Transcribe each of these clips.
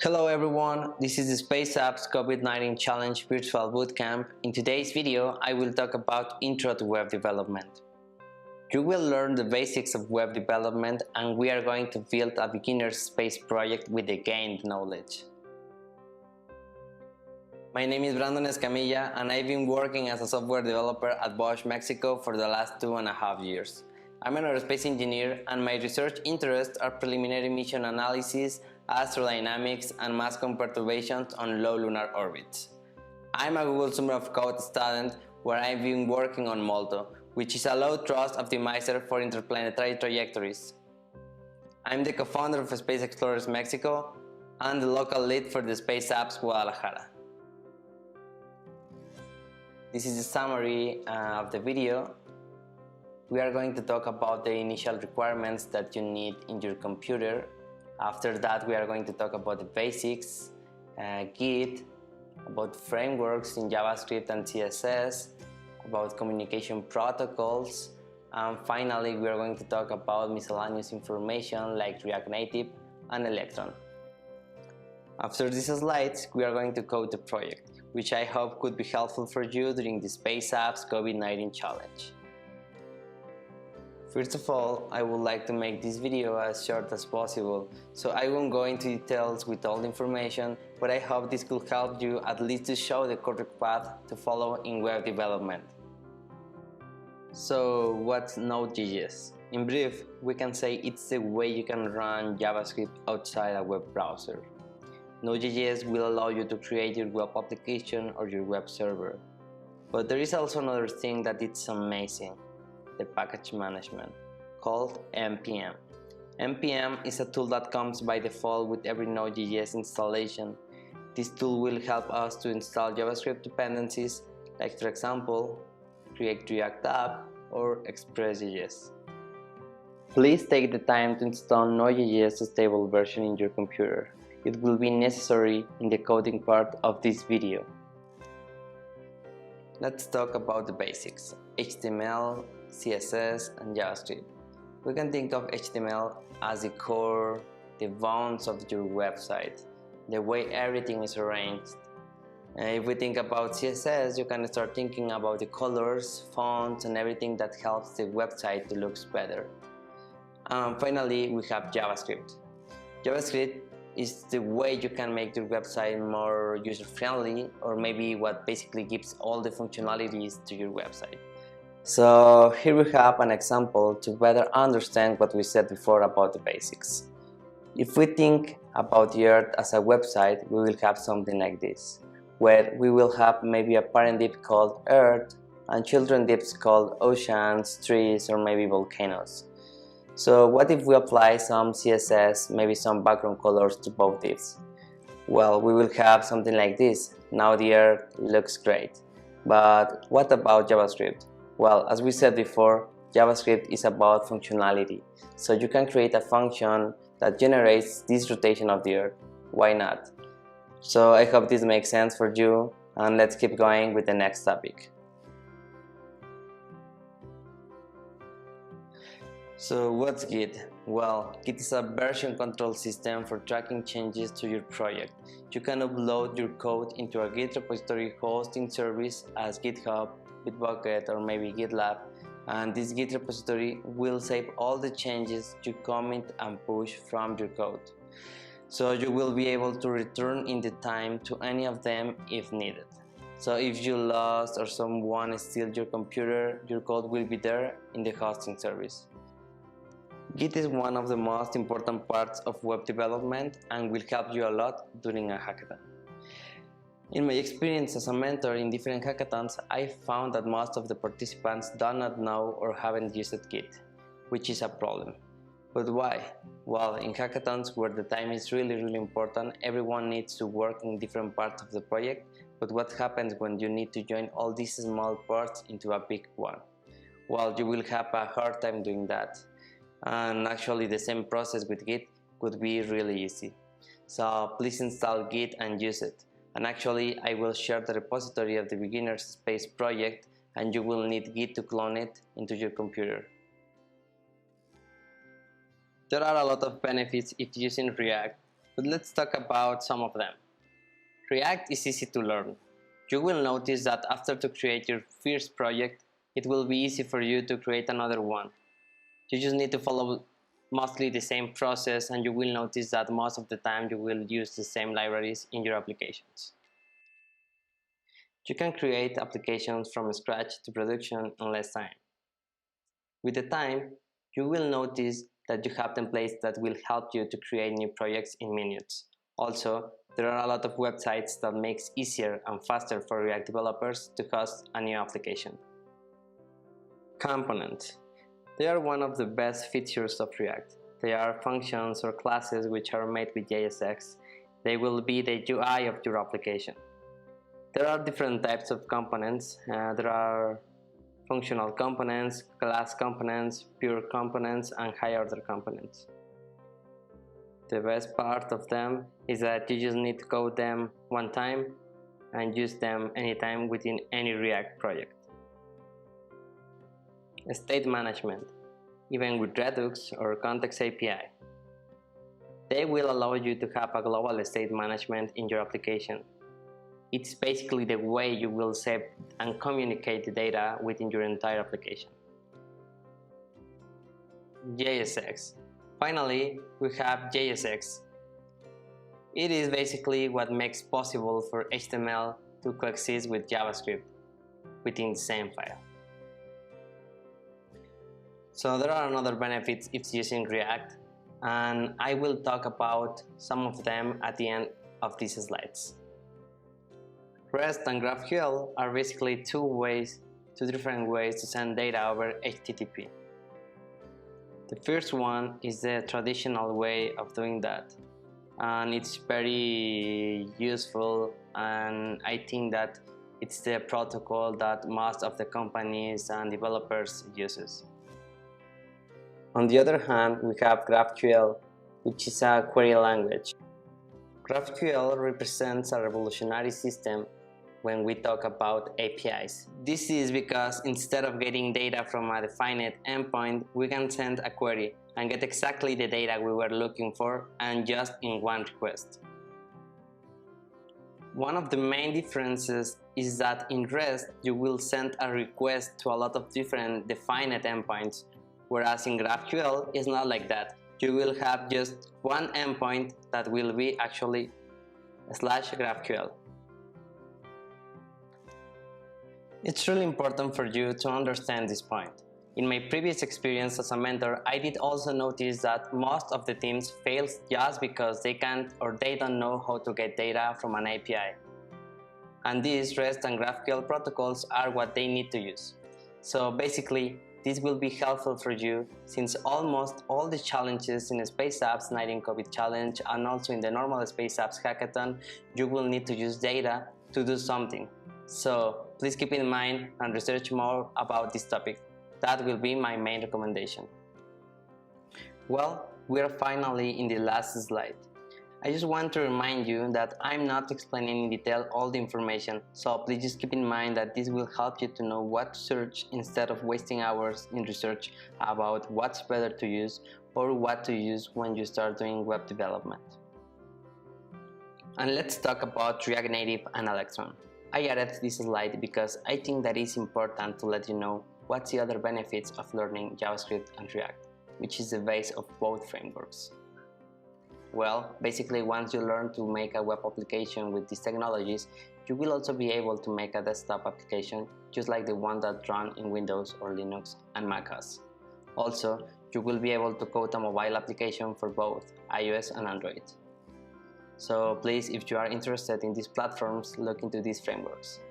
Hello everyone, this is the SpaceApps COVID-19 Challenge Virtual Bootcamp. In today's video, I will talk about Intro to Web Development. You will learn the basics of web development and we are going to build a beginner's space project with the gained knowledge. My name is Escamilla and I've been working as a software developer at Bosch, Mexico for the last 2.5 years. I'm an aerospace engineer and my research interests are preliminary mission analysis, astrodynamics, and mass perturbations on low lunar orbits. I'm a Google Summer of Code student where I've been working on Molto, which is a low-thrust optimizer for interplanetary trajectories. I'm the co-founder of Space Explorers Mexico and the local lead for the SpaceApps Guadalajara. This is a summary of the video. We are going to talk about the initial requirements that you need in your computer. After that, we are going to talk about the basics, Git, about frameworks in JavaScript and CSS, about communication protocols, and finally we are going to talk about miscellaneous information like React Native and Electron. After these slides, we are going to code the project, which I hope could be helpful for you during the SpaceApps COVID-19 challenge. First of all, I would like to make this video as short as possible, so I won't go into details with all the information, but I hope this could help you at least to show the correct path to follow in web development. So what's Node.js? In brief, we can say it's the way you can run JavaScript outside a web browser. Node.js will allow you to create your web application or your web server. But there is also another thing that it's amazing. The package management, called NPM. NPM is a tool that comes by default with every Node.js installation. This tool will help us to install JavaScript dependencies, like for example, create React app or Express.js. Please take the time to install Node.js stable version in your computer. It will be necessary in the coding part of this video. Let's talk about the basics: HTML, CSS, and JavaScript. We can think of HTML as the core, the bones of your website, the way everything is arranged. If we think about CSS, you can start thinking about the colors, fonts, and everything that helps the website to look better. Finally, we have JavaScript. JavaScript is the way you can make your website more user-friendly, or maybe what basically gives all the functionalities to your website. So here we have an example to better understand what we said before about the basics. If we think about the Earth as a website, we will have something like this, where we will have maybe a parent div called Earth and children divs called oceans, trees, or maybe volcanoes. So what if we apply some CSS, maybe some background colors to both divs? Well, we will have something like this. Now the Earth looks great. But what about JavaScript? Well, as we said before, JavaScript is about functionality. So you can create a function that generates this rotation of the Earth. Why not? So I hope this makes sense for you, and let's keep going with the next topic. So what's Git? Well, Git is a version control system for tracking changes to your project. You can upload your code into a Git repository hosting service as GitHub, Bitbucket, or maybe GitLab, and this Git repository will save all the changes you commit and push from your code. So you will be able to return in the time to any of them if needed. So if you lost or someone steals your computer, your code will be there in the hosting service. Git is one of the most important parts of web development and will help you a lot during a hackathon. In my experience as a mentor in different hackathons, I found that most of the participants do not know or haven't used Git, which is a problem. But why? Well, in hackathons where the time is really important, everyone needs to work in different parts of the project, but what happens when you need to join all these small parts into a big one? Well, you will have a hard time doing that. And actually the same process with Git could be really easy. So please install Git and use it. And actually I will share the repository of the beginner's space project and you will need Git to clone it into your computer. There are a lot of benefits if using React, but let's talk about some of them. React is easy to learn. You will notice that after to create your first project, it will be easy for you to create another one. You just need to follow mostly the same process, and you will notice that most of the time you will use the same libraries in your applications. You can create applications from scratch to production in less time. With the time, you will notice that you have templates that will help you to create new projects in minutes. Also, there are a lot of websites that makes easier and faster for React developers to host a new application. Components. They are one of the best features of React. They are functions or classes which are made with JSX. They will be the UI of your application. There are different types of components. There are functional components, class components, pure components, and high-order components. The best part of them is that you just need to code them one time and use them anytime within any React project. State management, even with Redux or Context API. They will allow you to have a global state management in your application. It's basically the way you will save and communicate the data within your entire application. JSX. Finally, we have JSX. It is basically what makes possible for HTML to coexist with JavaScript within the same file. So there are another benefits if using React, and I will talk about some of them at the end of these slides. REST and GraphQL are basically two different ways to send data over HTTP. The first one is the traditional way of doing that, and it's very useful, and I think that it's the protocol that most of the companies and developers uses. On the other hand, we have GraphQL, which is a query language. GraphQL represents a revolutionary system when we talk about APIs. This is because instead of getting data from a defined endpoint, we can send a query and get exactly the data we were looking for, and just in one request. One of the main differences is that in REST you will send a request to a lot of different defined endpoints, whereas in GraphQL it's not like that. You will have just one endpoint that will be actually /GraphQL. It's really important for you to understand this point. In my previous experience as a mentor, I did also notice that most of the teams fail just because they can't or they don't know how to get data from an API. And these REST and GraphQL protocols are what they need to use. So basically, this will be helpful for you, since almost all the challenges in SpaceApps 19 COVID Challenge and also in the normal SpaceApps Hackathon, you will need to use data to do something. So please keep in mind and research more about this topic. That will be my main recommendation. Well, we are finally in the last slide. I just want to remind you that I'm not explaining in detail all the information, so please just keep in mind that this will help you to know what to search instead of wasting hours in research about what's better to use or what to use when you start doing web development. And let's talk about React Native and Electron. I added this slide because I think that it's important to let you know what's the other benefits of learning JavaScript and React, which is the base of both frameworks. Well, basically once you learn to make a web application with these technologies, you will also be able to make a desktop application just like the one that runs in Windows or Linux and macOS. Also, you will be able to code a mobile application for both iOS and Android. So please, if you are interested in these platforms, look into these frameworks.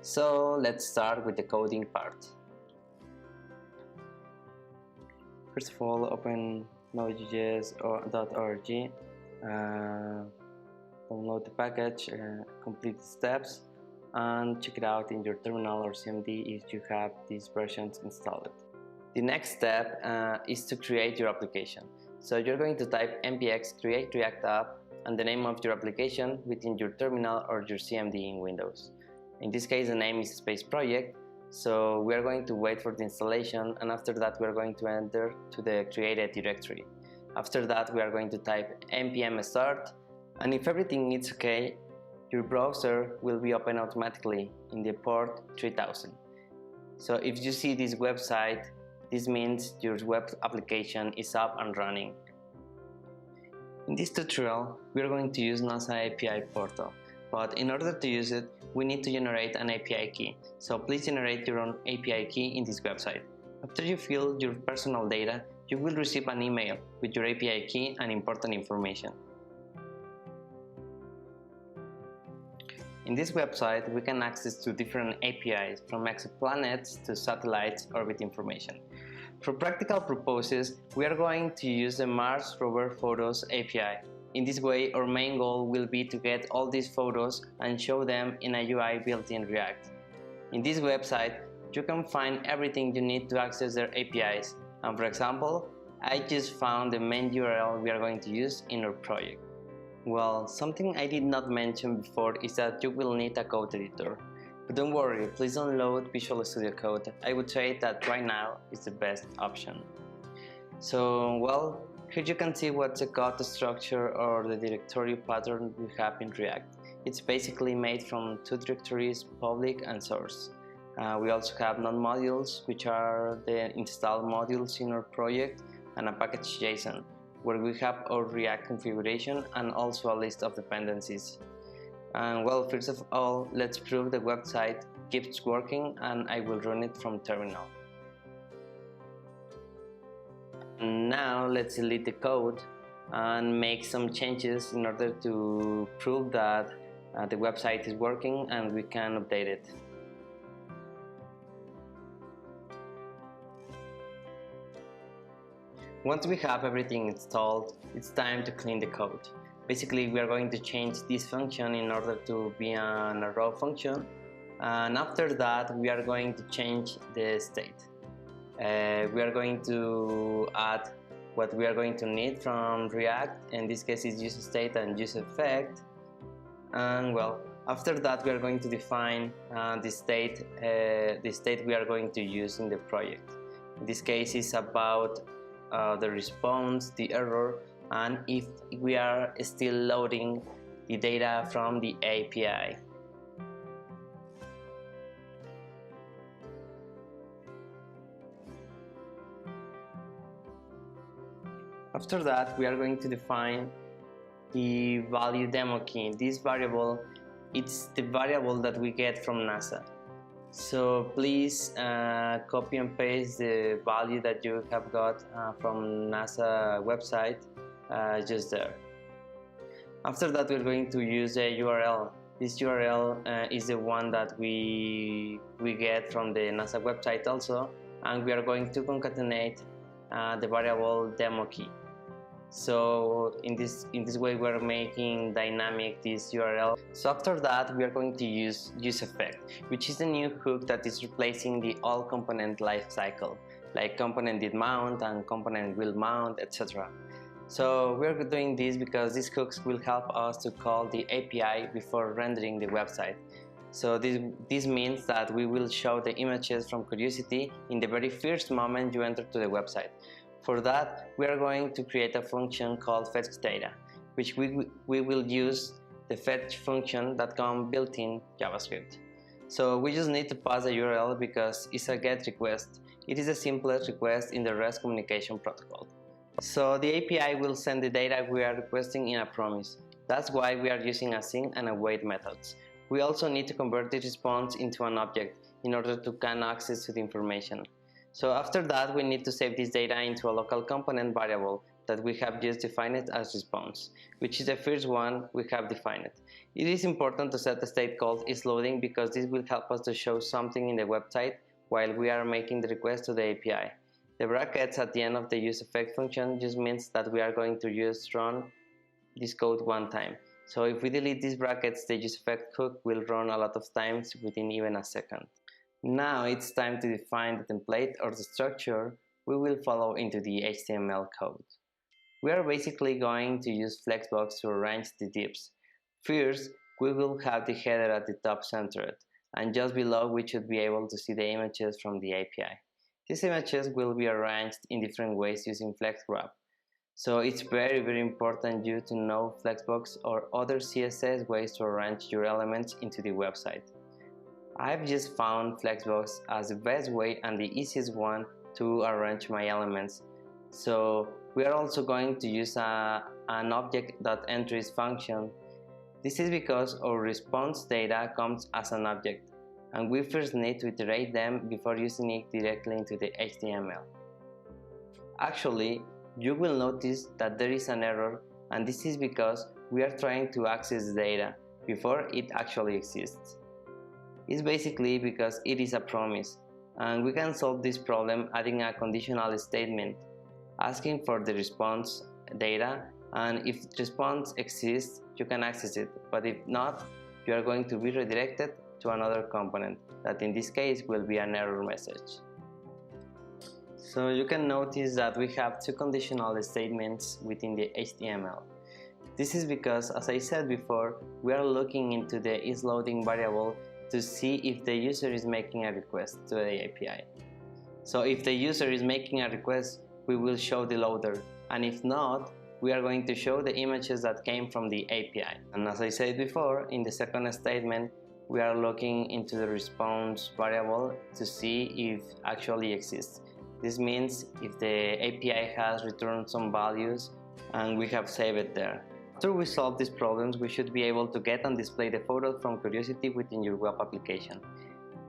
So let's start with the coding part. First of all, open node.js.org, download the package, complete the steps, and check it out in your terminal or CMD if you have these versions installed. The next step is to create your application. So you're going to type npx create react app and the name of your application within your terminal or your CMD in Windows. In this case, the name is Space Project, so we are going to wait for the installation, and after that we are going to enter to the created directory. After that we are going to type npm start And if everything is okay, your browser will be open automatically in the port 3000. So if you see this website, this means your web application is up and running. In this tutorial, we are going to use NASA API portal, but in order to use it, we need to generate an API key. So please generate your own API key in this website. After you fill your personal data, you will receive an email with your API key and important information. In this website, we can access to different APIs, from exoplanets to satellites orbit information. For practical purposes, we are going to use the Mars Rover Photos API. In this way, our main goal will be to get all these photos and show them in a UI built in React. In this website, you can find everything you need to access their APIs. And for example, I just found the main URL we are going to use in our project. Well, something I did not mention before is that you will need a code editor. But don't worry, please download Visual Studio Code. I would say that right now is the best option. So, well, here you can see what's the code structure or the directory pattern we have in React. It's basically made from two directories, public and source. We also have non-modules, which are the installed modules in our project, and a package JSON, where we have our React configuration and also a list of dependencies. And well, first of all, let's prove the website keeps working, and I will run it from terminal. Now let's delete the code and make some changes in order to prove that the website is working and we can update it. Once we have everything installed, it's time to clean the code. Basically, we are going to change this function in order to be an arrow function, and after that we are going to change the state. We are going to add what we are going to need from React. In this case, is use state and use effect. And well, after that we are going to define the state we are going to use in the project. In this case, it's about the response, the error, and if we are still loading the data from the API. After that, we are going to define the value demo key. This variable, it's the variable that we get from NASA. So please copy and paste the value that you have got from NASA website just there. After that, we're going to use a URL. This URL is the one that we get from the NASA website also, and we are going to concatenate the variable demo key. So in this way, we're making dynamic this URL. So after that, we are going to use effect, which is the new hook that is replacing the old component lifecycle, like component did mount and component will mount, etc. So we're doing this because these hooks will help us to call the API before rendering the website. So this means that we will show the images from Curiosity in the very first moment you enter to the website. For that, we are going to create a function called fetchData, which we will use the fetch function that comes built in Javascript. So we just need to pass the URL because it's a GET request. It is the simplest request in the REST communication protocol. So the API will send the data we are requesting in a promise. That's why we are using async and await methods. We also need to convert the response into an object in order to gain access to the information. So after that, we need to save this data into a local component variable that we have just defined as response, which is the first one we have defined. It is important to set the state called isLoading because this will help us to show something in the website while we are making the request to the API. The brackets at the end of the useEffect function just means that we are going to run this code one time. So if we delete these brackets, the useEffect hook will run a lot of times within even a second. Now it's time to define the template or the structure we will follow into the HTML code. We are basically going to use Flexbox to arrange the divs. First, we will have the header at the top centered, and just below we should be able to see the images from the API. These images will be arranged in different ways using FlexGraph. So it's very important you to know Flexbox or other CSS ways to arrange your elements into the website. I've just found Flexbox as the best way and the easiest one to arrange my elements. So we are also going to use an object.entries function. This is because our response data comes as an object, and we first need to iterate them before using it directly into the HTML. Actually, you will notice that there is an error, and this is because we are trying to access data before it actually exists. It's basically because it is a promise, and we can solve this problem adding a conditional statement, asking for the response data, and if the response exists, you can access it, but if not, you are going to be redirected to another component, that in this case will be an error message. So you can notice that we have two conditional statements within the HTML. This is because, as I said before, we are looking into the isLoading variable to see if the user is making a request to the API. So if the user is making a request, we will show the loader, and if not, we are going to show the images that came from the API. And as I said before, in the second statement, we are looking into the response variable to see if it actually exists. This means if the API has returned some values and we have saved it there. After we solve these problems, we should be able to get and display the photos from Curiosity within your web application.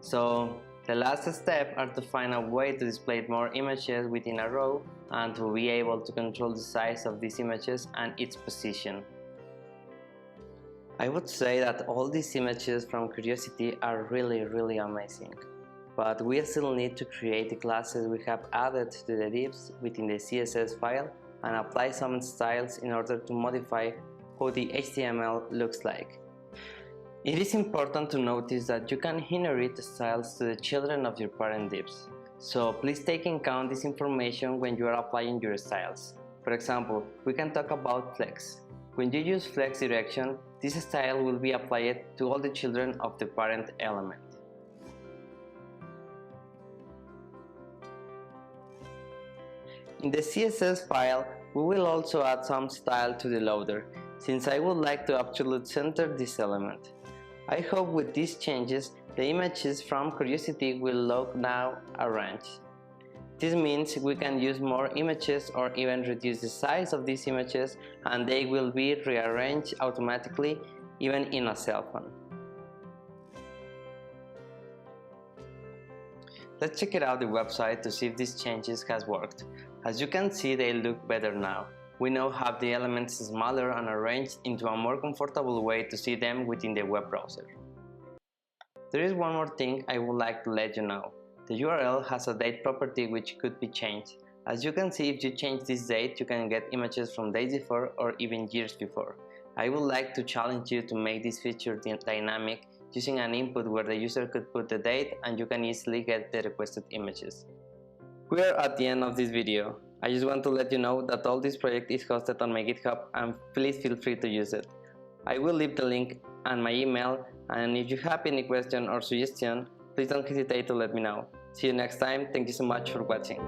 So the last step are to find a way to display more images within a row and to be able to control the size of these images and its position. I would say that all these images from Curiosity are really amazing. But we still need to create the classes we have added to the divs within the CSS file and apply some styles in order to modify how the HTML looks like. It is important to notice that you can inherit styles to the children of your parent divs. So please take in account this information when you are applying your styles. For example, we can talk about flex. When you use flex direction, this style will be applied to all the children of the parent element. In the CSS file, we will also add some style to the loader, since I would like to absolute center this element. I hope with these changes, the images from Curiosity will look now arranged. This means we can use more images or even reduce the size of these images, and they will be rearranged automatically even in a cell phone. Let's check it out the website to see if these changes has worked. As you can see, they look better now. We now have the elements smaller and arranged into a more comfortable way to see them within the web browser. There is one more thing I would like to let you know. The URL has a date property which could be changed. As you can see, if you change this date, you can get images from days before or even years before. I would like to challenge you to make this feature dynamic using an input where the user could put the date and you can easily get the requested images. We are at the end of this video. I just want to let you know that all this project is hosted on my GitHub, and please feel free to use it. I will leave the link and my email, and if you have any question or suggestion, please don't hesitate to let me know. See you next time. Thank you so much for watching.